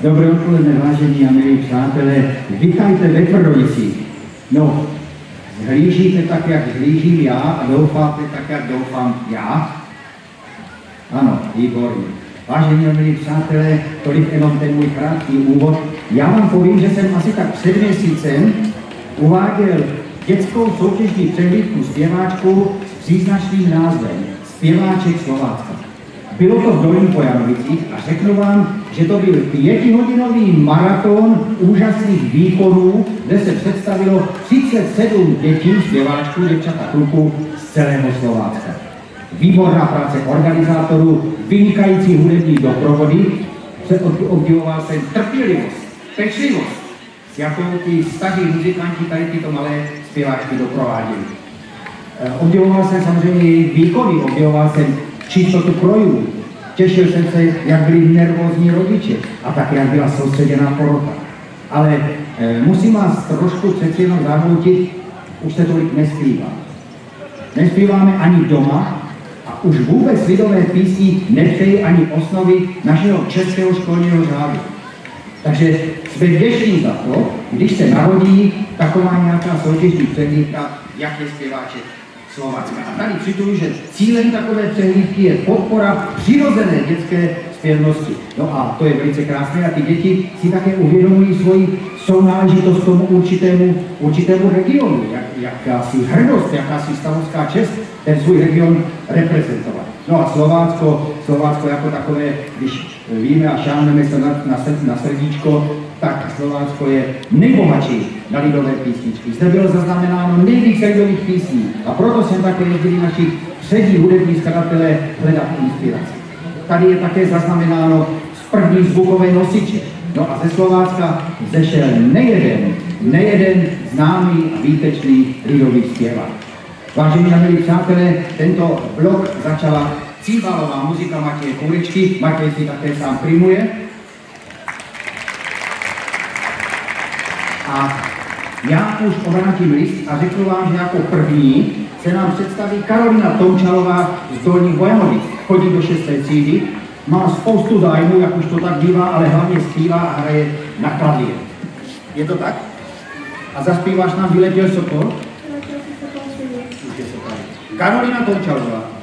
Dobré odpoledne, vážení a milí přátelé. Vítajte ve Trojici. No, zhlížíte tak, jak zhlížím já a doufáte tak, jak doufám já? Ano, výborně. Vážení a milí přátelé, tolik jenom ten můj krátký úvod. Já vám povím, že jsem asi tak před měsícem uváděl dětskou soutěžní přehlídku zpěváčku s příznačným názvem Zpěváček Slovácka. Bylo to v Dolním Pojanovicích a řeknu vám, že to byl 5hodinový maraton úžasných výkonů, kde se představilo 37 dětí, zpěváčků, děvčat a kluků z celého Slovácka. Výborná práce organizátorů, vynikající hudební doprovody, obdivoval jsem trpělivost, pečlivost, s jakou ty staří muzikanti tady tyto malé zpěváčky doprováděli. Obdivoval jsem samozřejmě jejich výkony, obdivoval jsem čistotu krojů. Těšil jsem se, jak byli nervózní rodiče a také, jak byla soustředěná porota. Ale musím vás trošku přeci jenom zahnutit, už se tolik nespívá. Nespíváme ani doma a už vůbec lidové písni nepřejí ani osnovy našeho českého školního řádu. Takže jsme vděční za to, když se narodí taková nějaká soutěžní přehlídka, jak je zpěváček Slovácka. A tady cituji, že cílem takové přehlídky je podpora přirozené dětské zpěvnosti. No a to je velice krásné a ty děti si také uvědomují svoji sounáležitost tomu určitému regionu, jakási hrdost, jakási stavovská čest, ten svůj region reprezentovat. No a Slovácko jako takové, když víme a šáhneme se na srdíčko, tak Slovácko je nejbohatší na lidové písničky. Zde bylo zaznamenáno nejvíce lidových písní a proto jsem také jezdili naši přední hudební skladatelé hledat inspiraci. Tady je také zaznamenáno z první zvukové nosiče. No a ze Slovácka zešel nejeden známý a výtečný lidový zpěvák. Vážení a milí přátelé, tento blok začala cíbalová muzika Matěje Kůličky. Matěj si také sám primuje. A já už obrátím list a řeknu vám, že jako první se nám představí Karolina Tomčalová z Dolních Bojanovic. Chodí do 6. třídy, má spoustu zájmu, jak už to tak bývá, ale hlavně zpívá a hraje na klavír. Je to tak? A zaspíváš nám Vyletěl Sokol? Karolina Tomčalová.